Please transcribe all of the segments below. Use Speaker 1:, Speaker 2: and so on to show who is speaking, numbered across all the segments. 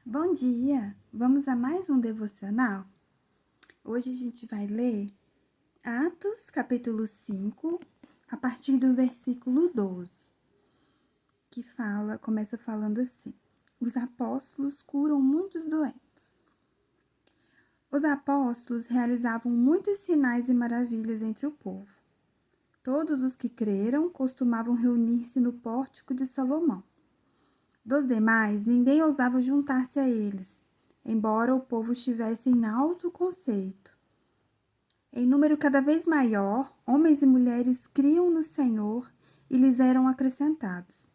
Speaker 1: Bom dia! Vamos a mais um devocional? Hoje a gente vai ler Atos, capítulo 5, a partir do versículo 12, que começa falando assim: Os apóstolos curam muitos doentes. Os apóstolos realizavam muitos sinais e maravilhas entre o povo. Todos os que creram costumavam reunir-se no pórtico de Salomão. Dos demais, ninguém ousava juntar-se a eles, embora o povo estivesse em alto conceito. Em número cada vez maior, homens e mulheres criam no Senhor e lhes eram acrescentados,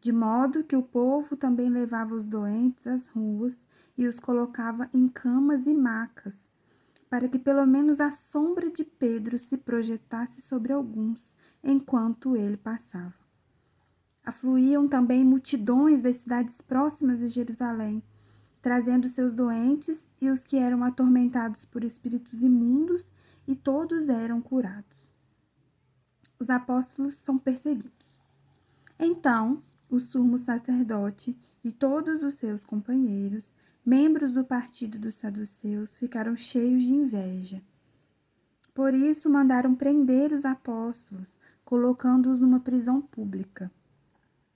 Speaker 1: de modo que o povo também levava os doentes às ruas e os colocava em camas e macas, para que pelo menos a sombra de Pedro se projetasse sobre alguns enquanto ele passava. Afluíam também multidões das cidades próximas de Jerusalém, trazendo seus doentes e os que eram atormentados por espíritos imundos, e todos eram curados. Os apóstolos são perseguidos. Então, o sumo sacerdote e todos os seus companheiros, membros do partido dos saduceus, ficaram cheios de inveja. Por isso, mandaram prender os apóstolos, colocando-os numa prisão pública.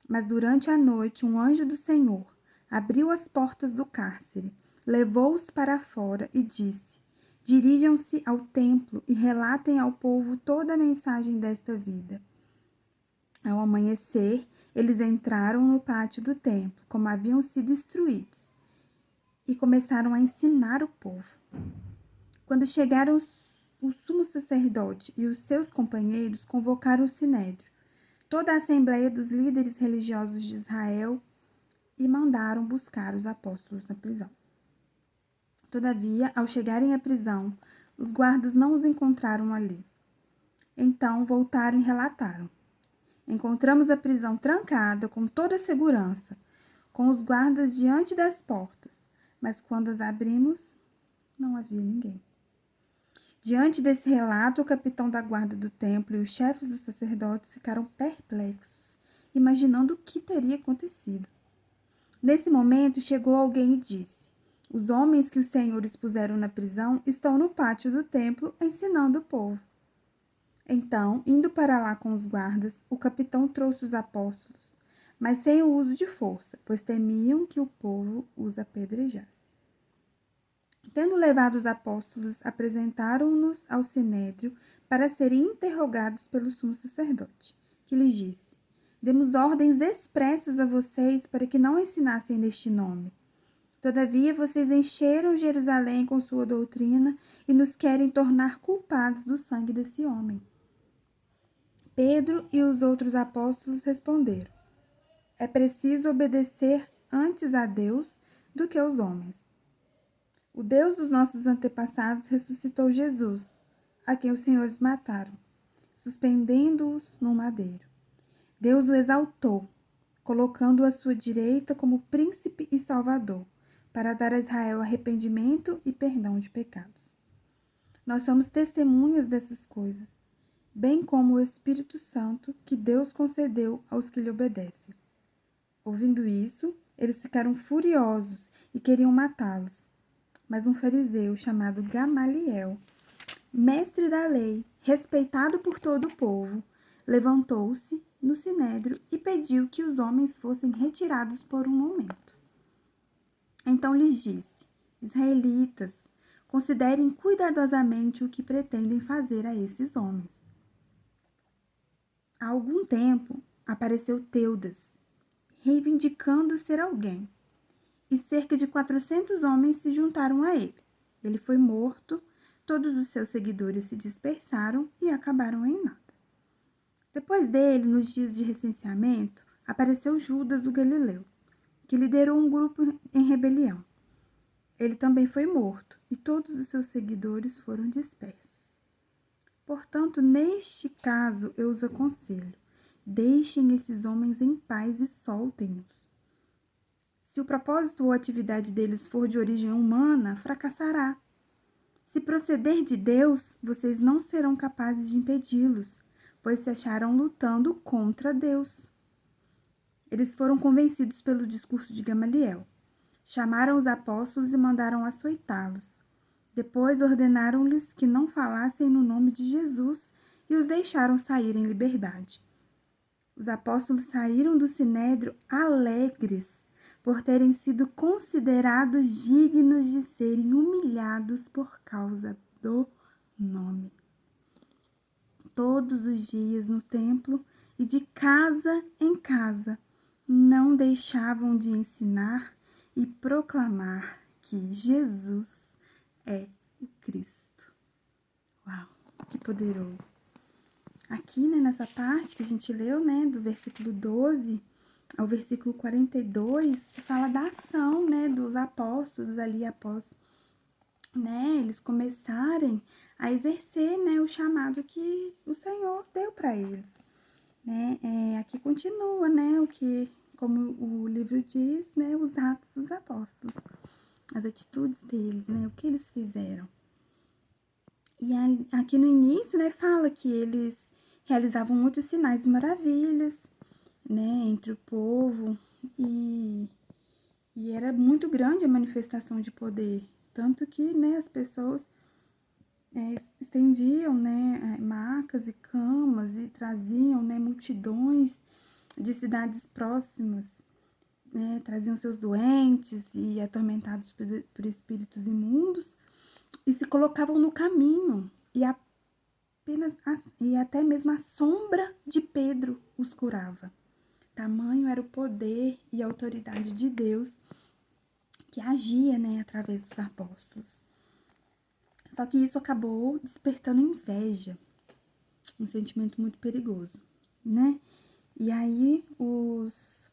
Speaker 1: Mas durante a noite, um anjo do Senhor abriu as portas do cárcere, levou-os para fora e disse: Dirijam-se ao templo e relatem ao povo toda a mensagem desta vida. Ao amanhecer, eles entraram no pátio do templo, como haviam sido instruídos, e começaram a ensinar o povo. Quando chegaram, o sumo sacerdote e os seus companheiros convocaram o sinédrio, toda a assembleia dos líderes religiosos de Israel, e mandaram buscar os apóstolos na prisão. Todavia, ao chegarem à prisão, os guardas não os encontraram ali. Então voltaram e relataram: Encontramos a prisão trancada com toda a segurança, com os guardas diante das portas, mas quando as abrimos, não havia ninguém. Diante desse relato, o capitão da guarda do templo e os chefes dos sacerdotes ficaram perplexos, imaginando o que teria acontecido. Nesse momento, chegou alguém e disse: Os homens que o Senhor expuseram na prisão estão no pátio do templo ensinando o povo. Então, indo para lá com os guardas, o capitão trouxe os apóstolos, mas sem o uso de força, pois temiam que o povo os apedrejasse. Tendo levado os apóstolos, apresentaram-nos ao sinédrio para serem interrogados pelo sumo sacerdote, que lhes disse: Demos ordens expressas a vocês para que não ensinassem neste nome. Todavia, vocês encheram Jerusalém com sua doutrina e nos querem tornar culpados do sangue desse homem. Pedro e os outros apóstolos responderam: É preciso obedecer antes a Deus do que aos homens. O Deus dos nossos antepassados ressuscitou Jesus, a quem os senhores mataram, suspendendo-os no madeiro. Deus o exaltou, colocando-o à sua direita como príncipe e salvador, para dar a Israel arrependimento e perdão de pecados. Nós somos testemunhas dessas coisas, bem como o Espírito Santo que Deus concedeu aos que lhe obedecem. Ouvindo isso, eles ficaram furiosos e queriam matá-los. Mas um fariseu chamado Gamaliel, mestre da lei, respeitado por todo o povo, levantou-se no sinédrio e pediu que os homens fossem retirados por um momento. Então lhes disse: Israelitas, considerem cuidadosamente o que pretendem fazer a esses homens. Há algum tempo apareceu Teudas, reivindicando ser alguém, e cerca de 400 homens se juntaram a ele. Ele foi morto, todos os seus seguidores se dispersaram e acabaram em nada. Depois dele, nos dias de recenseamento, apareceu Judas do Galileu, que liderou um grupo em rebelião. Ele também foi morto e todos os seus seguidores foram dispersos. Portanto, neste caso, eu os aconselho: deixem esses homens em paz e soltem-nos. Se o propósito ou atividade deles for de origem humana, fracassará. Se proceder de Deus, vocês não serão capazes de impedi-los, pois se acharam lutando contra Deus. Eles foram convencidos pelo discurso de Gamaliel. Chamaram os apóstolos e mandaram açoitá-los. Depois ordenaram-lhes que não falassem no nome de Jesus e os deixaram sair em liberdade. Os apóstolos saíram do sinédrio alegres por terem sido considerados dignos de serem humilhados por causa do nome. Todos os dias no templo e de casa em casa não deixavam de ensinar e proclamar que Jesus é o Cristo. Uau, que poderoso! Aqui, né, nessa parte que a gente leu, né, do versículo 12 ao versículo 42, se fala da ação, né, dos apóstolos ali após, né, eles começarem a exercer, né, o chamado que o Senhor deu para eles, né? Aqui continua, né, o que, como o livro diz, né, os atos dos apóstolos, as atitudes deles, né, o que eles fizeram. E aqui no início, né, fala que eles realizavam muitos sinais e maravilhas, né, entre o povo, e era muito grande a manifestação de poder, tanto que, né, as pessoas estendiam, né, macas e camas e traziam, né, multidões de cidades próximas, né, traziam seus doentes e atormentados por espíritos imundos e se colocavam no caminho e até mesmo a sombra de Pedro os curava. Tamanho era o poder e a autoridade de Deus que agia, né, através dos apóstolos. Só que isso acabou despertando inveja, um sentimento muito perigoso, né? E aí os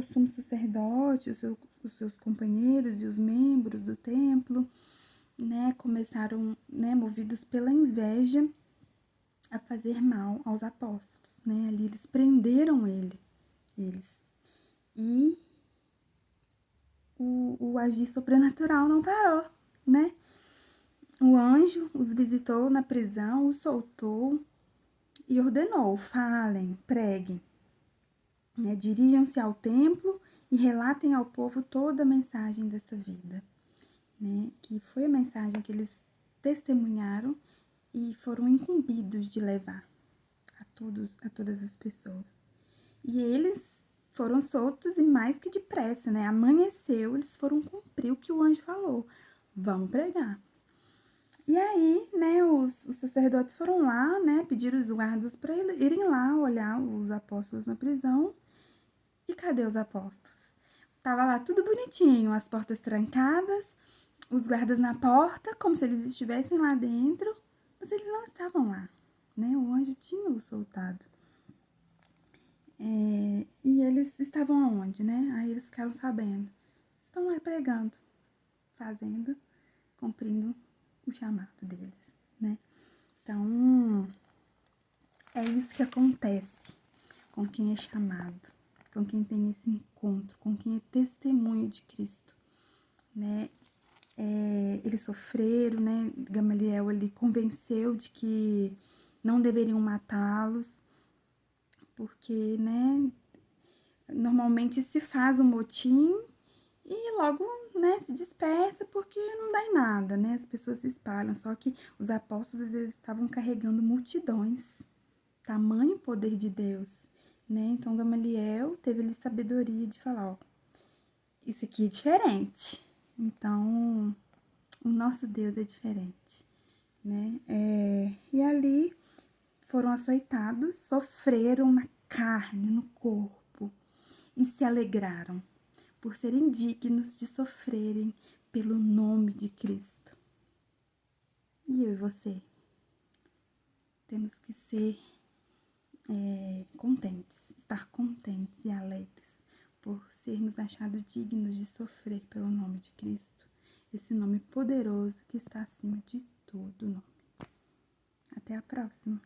Speaker 1: sumo sacerdote, os seus companheiros e os membros do templo, né, começaram, né, movidos pela inveja, a fazer mal aos apóstolos, né? Ali eles prenderam eles. E o agir sobrenatural não parou, né? O anjo os visitou na prisão, os soltou e ordenou: falem, preguem, né? Dirijam-se ao templo e relatem ao povo toda a mensagem desta vida, né? Que foi a mensagem que eles testemunharam e foram incumbidos de levar a todas as pessoas. E eles foram soltos e mais que depressa, né? Amanheceu, eles foram cumprir o que o anjo falou. Vamos pregar. E aí, né, os sacerdotes foram lá, né, pediram os guardas para irem lá olhar os apóstolos na prisão. E cadê os apóstolos? Tava lá tudo bonitinho, as portas trancadas, os guardas na porta, como se eles estivessem lá dentro, mas eles não estavam lá, né? O anjo tinha os soltado. E eles estavam aonde, né? Aí eles ficaram sabendo. Estão lá pregando, fazendo, cumprindo o chamado deles, né? Então, é isso que acontece com quem é chamado, com quem tem esse encontro, com quem é testemunha de Cristo, né? Eles sofreram, né? Gamaliel, ele convenceu de que não deveriam matá-los, porque, né, normalmente se faz um motim e logo, né, se dispersa porque não dá em nada, né? As pessoas se espalham, só que os apóstolos, eles estavam carregando multidões, tamanho poder de Deus, né? Então Gamaliel teve ali sabedoria de falar, ó, isso aqui é diferente. Então, o nosso Deus é diferente, né? E ali foram açoitados, sofreram na carne, no corpo e se alegraram por serem dignos de sofrerem pelo nome de Cristo. E eu e você? Temos que ser contentes, estar contentes e alegres por sermos achados dignos de sofrer pelo nome de Cristo, esse nome poderoso que está acima de todo nome. Até a próxima!